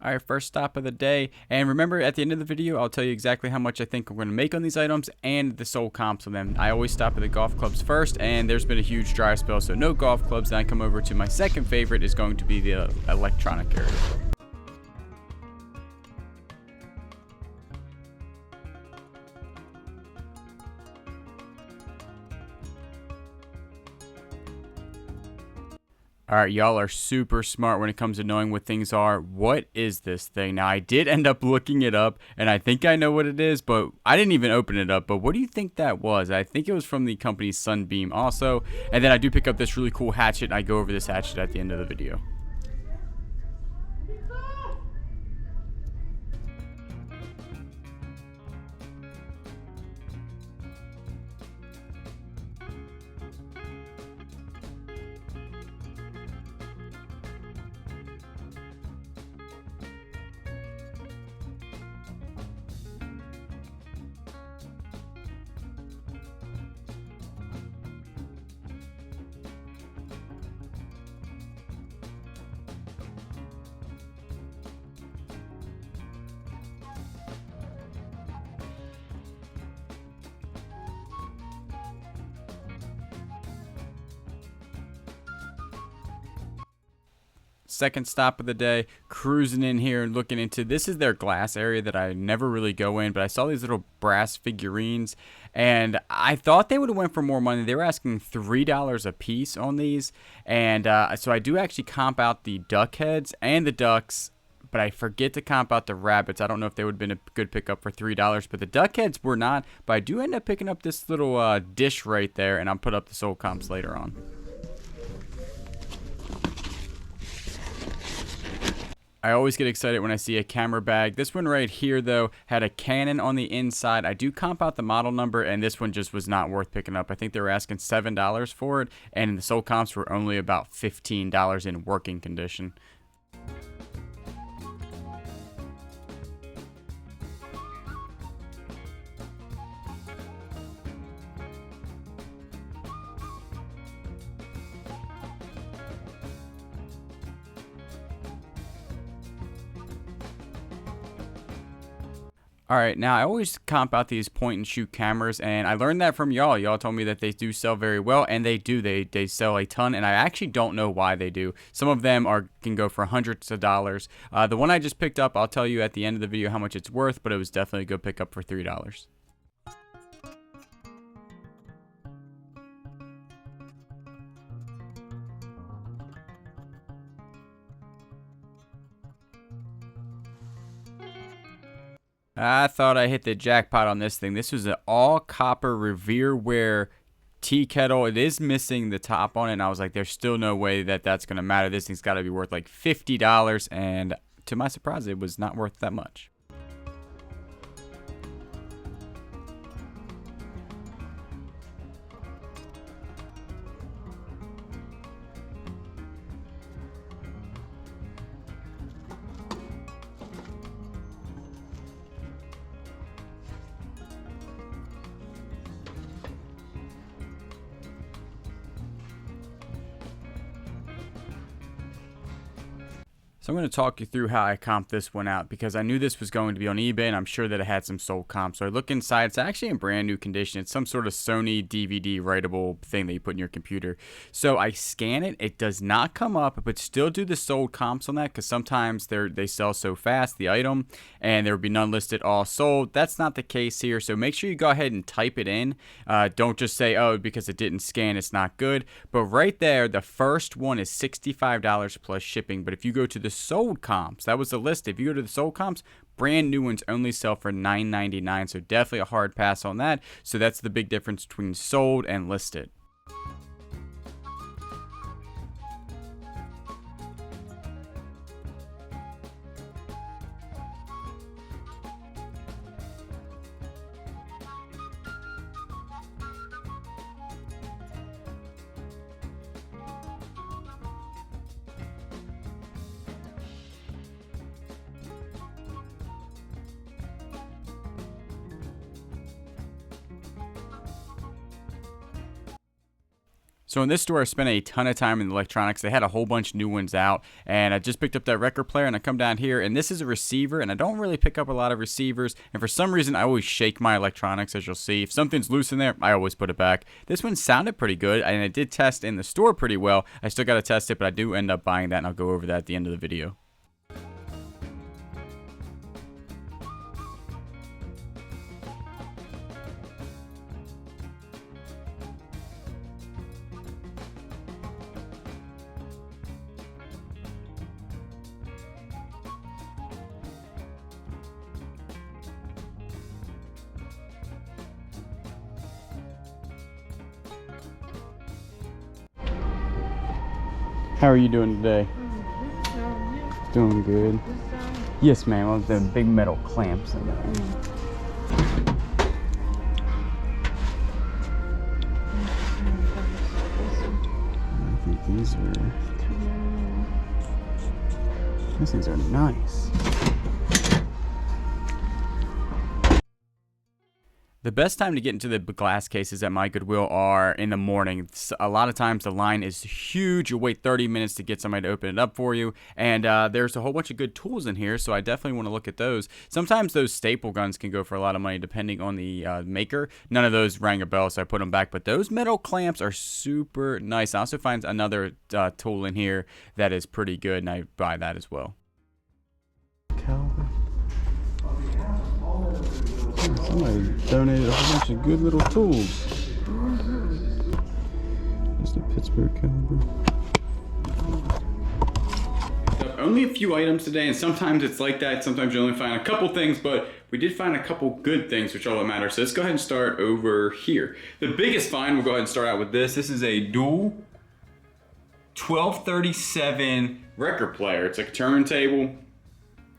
All right, first stop of the day. And remember, at the end of the video, I'll tell you exactly how much I think I'm going to make on these items and the sold comps on them. I always stop at the golf clubs first, and there's been a huge dry spell, so no golf clubs. Then I come over to my second favorite is going to be the electronic area. All right, y'all are super smart when it comes to knowing what things are. What is this thing? Now, I did end up looking it up, and I think I know what it is, but I didn't even open it up. But what do you think that was? I think it was from the company Sunbeam also. And then I do pick up this really cool hatchet, and I go over this hatchet at the end of the video. Second stop of the day, cruising in here and looking into, this is their glass area that I never really go in, but I saw these little brass figurines and I thought they would have went for more money. They were asking $3 a piece on these, and so I do actually comp out the duck heads and the ducks, but I forget to comp out the rabbits. I don't know if they would have been a good pickup for $3, but the duck heads were not. But I do end up picking up this little dish right there, and I'll put up the soul comps later on. I always get excited when I see a camera bag. This one right here, though, had a Canon on the inside. I do comp out the model number, and this one just was not worth picking up. I think they were asking $7 for it, and the sold comps were only about $15 in working condition. All right, now I always comp out these point and shoot cameras, and I learned that from y'all. Y'all told me that they do sell very well, and they do. They sell a ton, and I actually don't know why they do. Some of them can go for hundreds of dollars. The one I just picked up, I'll tell you at the end of the video how much it's worth, but it was definitely a good pickup for $3. I thought I hit the jackpot on this thing. This was an all copper Revereware tea kettle. It is missing the top on it, and I was like, there's still no way that that's going to matter. This thing's got to be worth like $50, and to my surprise, it was not worth that much. So I'm going to talk you through how I comped this one out, because I knew this was going to be on eBay, and I'm sure that it had some sold comps. So I look inside. It's actually in brand new condition. It's some sort of Sony DVD writable thing that you put in your computer. So I scan it. It does not come up, but still do the sold comps on that, because sometimes they sell so fast, the item, and there would be none listed all sold. That's not the case here. So make sure you go ahead and type it in. Don't just say, oh, because it didn't scan, it's not good. But right there, the first one is $65 plus shipping. But if you go to the sold comps, that was the list. If you go to the sold comps, brand new ones only sell for $9.99, so definitely a hard pass on that. So that's the big difference between sold and listed. So in this store, I spent a ton of time in electronics. They had a whole bunch of new ones out, and I just picked up that record player, and I come down here, and this is a receiver, and I don't really pick up a lot of receivers, and for some reason, I always shake my electronics, as you'll see. If something's loose in there, I always put it back. This one sounded pretty good, and I did test in the store pretty well. I still got to test it, but I do end up buying that, and I'll go over that at the end of the video. How are you doing today? Doing good. Yes, ma'am. With the big metal clamps in there. I think these things are nice. The best time to get into the glass cases at my Goodwill are in the morning. A lot of times the line is huge. You'll wait 30 minutes to get somebody to open it up for you. And there's a whole bunch of good tools in here, so I definitely want to look at those. Sometimes those staple guns can go for a lot of money depending on the maker. None of those rang a bell, so I put them back. But those metal clamps are super nice. I also find another tool in here that is pretty good, and I buy that as well. Somebody donated a whole bunch of good little tools. Just a Pittsburgh caliber. Only a few items today, and sometimes it's like that. Sometimes you only find a couple things, but we did find a couple good things, which all that matters. So let's go ahead and start over here. The biggest find, we'll go ahead and start out with this. This is a dual 1237 record player. It's like a turntable.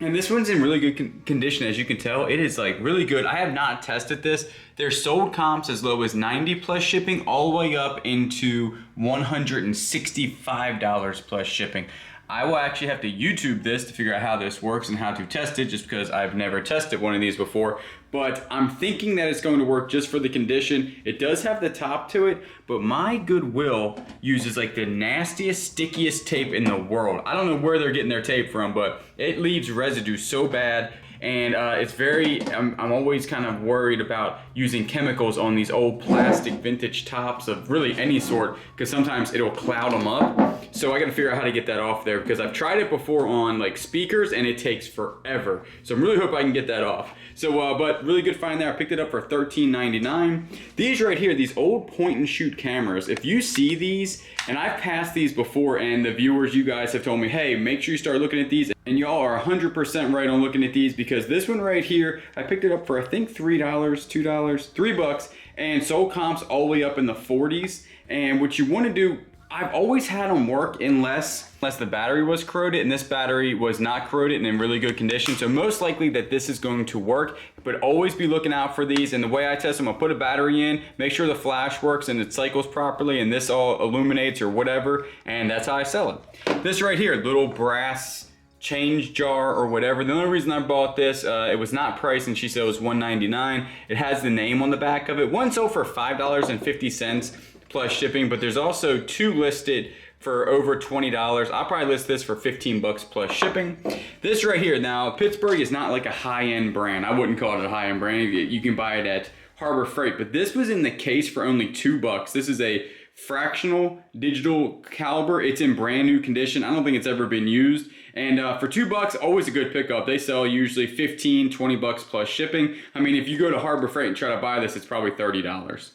And this one's in really good condition, as you can tell. It is like really good. I have not tested this. They're sold comps as low as $90 plus shipping, all the way up into $165 plus shipping. I will actually have to YouTube this to figure out how this works and how to test it, just because I've never tested one of these before. But I'm thinking that it's going to work just for the condition. It does have the top to it, but my Goodwill uses like the nastiest, stickiest tape in the world. I don't know where they're getting their tape from, but it leaves residue so bad. And it's very, I'm always kind of worried about using chemicals on these old plastic vintage tops of really any sort, because sometimes it'll cloud them up. So I gotta figure out how to get that off there, because I've tried it before on like speakers and it takes forever. So I'm really hoping I can get that off. So, but really good find there. I picked it up for $13.99. These right here, these old point and shoot cameras, if you see these, and I've passed these before, and the viewers, you guys have told me, hey, make sure you start looking at these. And y'all are 100% right on looking at these, because this one right here, I picked it up for I think $3, $2, $3, and sold comps all the way up in the 40s. And what you want to do, I've always had them work unless the battery was corroded, and this battery was not corroded and in really good condition. So most likely that this is going to work, but always be looking out for these. And the way I test them, I'll put a battery in, make sure the flash works and it cycles properly, and this all illuminates or whatever, and that's how I sell it. This right here, little brass change jar or whatever. The only reason I bought this, it was not priced, and she said it was $1.99. It has the name on the back of it. One sold for $5.50 plus shipping, but there's also two listed for over $20. I'll probably list this for 15 bucks plus shipping. This right here, now Pittsburgh is not like a high-end brand. I wouldn't call it a high-end brand. You can buy it at Harbor Freight, but this was in the case for only $2. This is a fractional digital caliber. It's in brand new condition. I don't think it's ever been used. And for $2, always a good pickup. They sell usually 15, 20 bucks plus shipping. I mean, if you go to Harbor Freight and try to buy this, it's probably $30.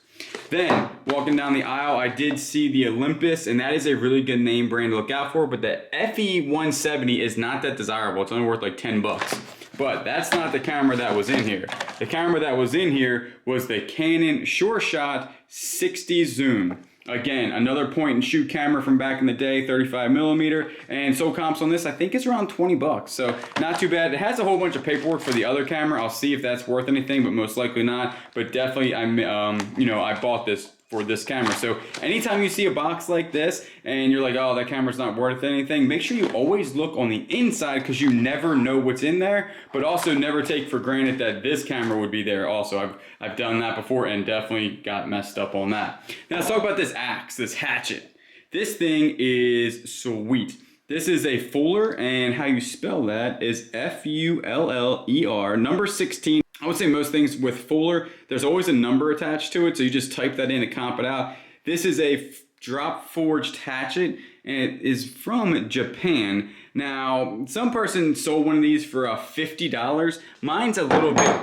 Then, walking down the aisle, I did see the Olympus, and that is a really good name brand to look out for, but the FE170 is not that desirable. It's only worth like 10 bucks. But that's not the camera that was in here. The camera that was in here was the Canon SureShot 60 Zoom. Again, another point and shoot camera from back in the day, 35 millimeter, and sold comps on this, I think it's around 20 bucks. So not too bad. It has a whole bunch of paperwork for the other camera. I'll see if that's worth anything, but most likely not. But definitely, I bought this for this camera. So anytime you see a box like this and you're like, oh, that camera's not worth anything, make sure you always look on the inside, because you never know what's in there, but also never take for granted that this camera would be there also. I've done that before and definitely got messed up on that. Now let's talk about this axe, this hatchet. This thing is sweet. This is a Fuller, and how you spell that is F-U-L-L-E-R, number 16. I would say most things with Fuller, there's always a number attached to it, so you just type that in to comp it out. This is a drop forged hatchet, and it is from Japan. Now, some person sold one of these for $50. Mine's a little bit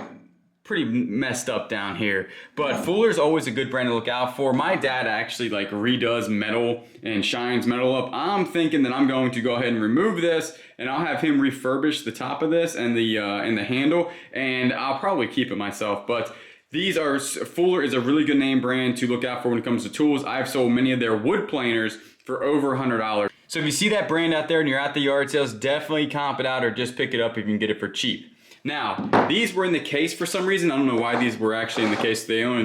pretty messed up down here, but Fuller's always a good brand to look out for. My dad actually like redoes metal and shines metal up. I'm thinking that I'm going to go ahead and remove this, and I'll have him refurbish the top of this and the handle, and I'll probably keep it myself. But these are, Fuller is a really good name brand to look out for when it comes to tools. I've sold many of their wood planers for over $100. So if you see that brand out there and you're at the yard sales, definitely comp it out or just pick it up if you can get it for cheap. Now, these were in the case for some reason. I don't know why these were actually in the case. They only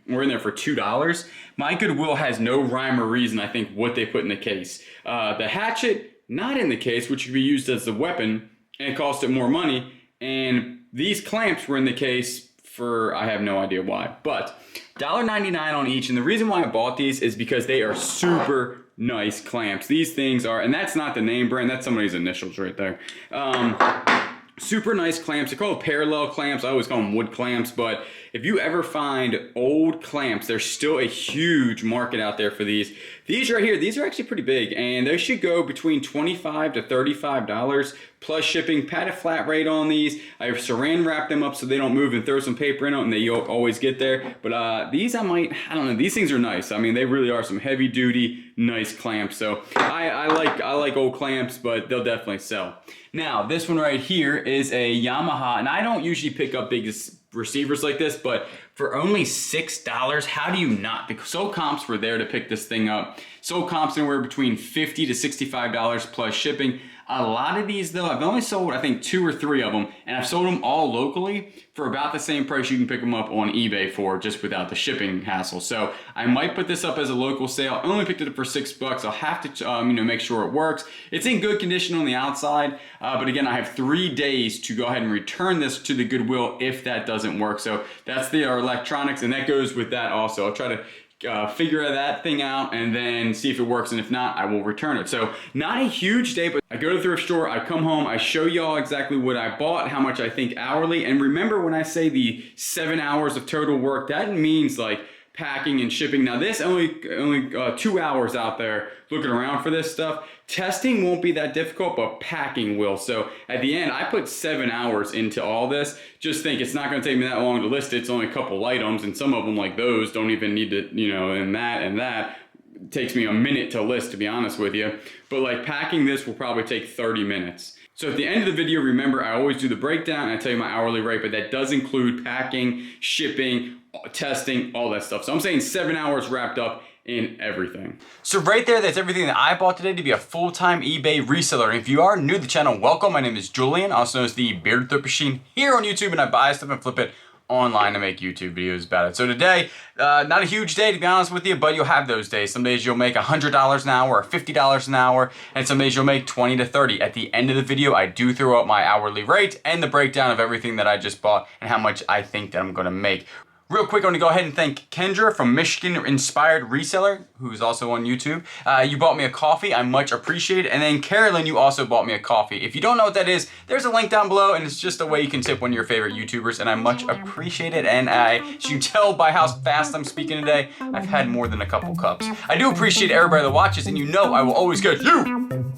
were in there for $2. My Goodwill has no rhyme or reason, I think, what they put in the case. The hatchet, not in the case, which could be used as a weapon, and it cost it more money. And these clamps were in the case for, I have no idea why, but $1.99 on each. And the reason why I bought these is because they are super nice clamps. These things are, and that's not the name brand, that's somebody's initials right there. Super nice clamps. They're called parallel clamps. I always call them wood clamps, but if you ever find old clamps, there's still a huge market out there for these. These right here, these are actually pretty big, and they should go between $25 to $35 plus shipping. Pat a flat rate on these. I saran wrap them up so they don't move, and throw some paper in them and they always get there. But these I don't know, these things are nice. I mean, they really are some heavy duty, nice clamps. So I like old clamps, but they'll definitely sell. Now, this one right here is a Yamaha, and I don't usually pick up big receivers like this, but for only $6, how do you not? The sold comps were there to pick this thing up. Sold comps anywhere between $50 to $65 plus shipping. A lot of these though, I've only sold I think 2 or 3 of them, and I've sold them all locally for about the same price you can pick them up on eBay for, just without the shipping hassle. So I might put this up as a local sale. I only picked it up for $6. I'll have to make sure it works. It's in good condition on the outside, but again, I have 3 days to go ahead and return this to the Goodwill if that doesn't work. So that's the electronics, and that goes with that also. I'll try to figure that thing out and then see if it works, and if not, I will return it. So not a huge day, but I go to the thrift store, I come home, I show y'all exactly what I bought, how much I think hourly. And remember, when I say the 7 hours of total work, that means like packing and shipping. Now this only 2 hours out there looking around for this stuff. Testing won't be that difficult, but packing will. So at the end, I put 7 hours into all this. Just think, it's not going to take me that long to list it. It's only a couple items, and some of them, like those, don't even need to, and that it takes me a minute to list, to be honest with you. But like packing this will probably take 30 minutes. So at the end of the video, remember, I always do the breakdown and I tell you my hourly rate, but that does include packing, shipping, testing, all that stuff. So I'm saying 7 hours wrapped up in everything. So right there, that's everything that I bought today to be a full-time eBay reseller. And if you are new to the channel, welcome. My name is Julian, also known as the Bearded Thrift Machine, here on YouTube, and I buy stuff and flip it online to make YouTube videos about it. So today, not a huge day to be honest with you, but you'll have those days. Some days you'll make $100 an hour or $50 an hour, and some days you'll make 20 to 30. At the end of the video, I do throw out my hourly rate and the breakdown of everything that I just bought and how much I think that I'm gonna make. Real quick, I want to go ahead and thank Kendra from Michigan Inspired Reseller, who's also on YouTube. You bought me a coffee, I much appreciate it. And then Carolyn, you also bought me a coffee. If you don't know what that is, there's a link down below, and it's just a way you can tip one of your favorite YouTubers, and I much appreciate it. And as you can tell by how fast I'm speaking today, I've had more than a couple cups. I do appreciate everybody that watches, and you know I will always get you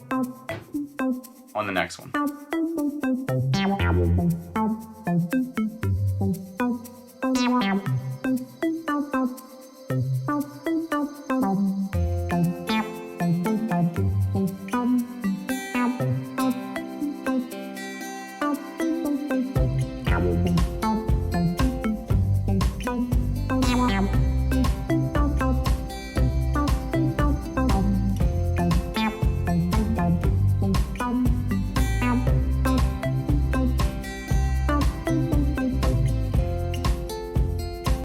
on the next one.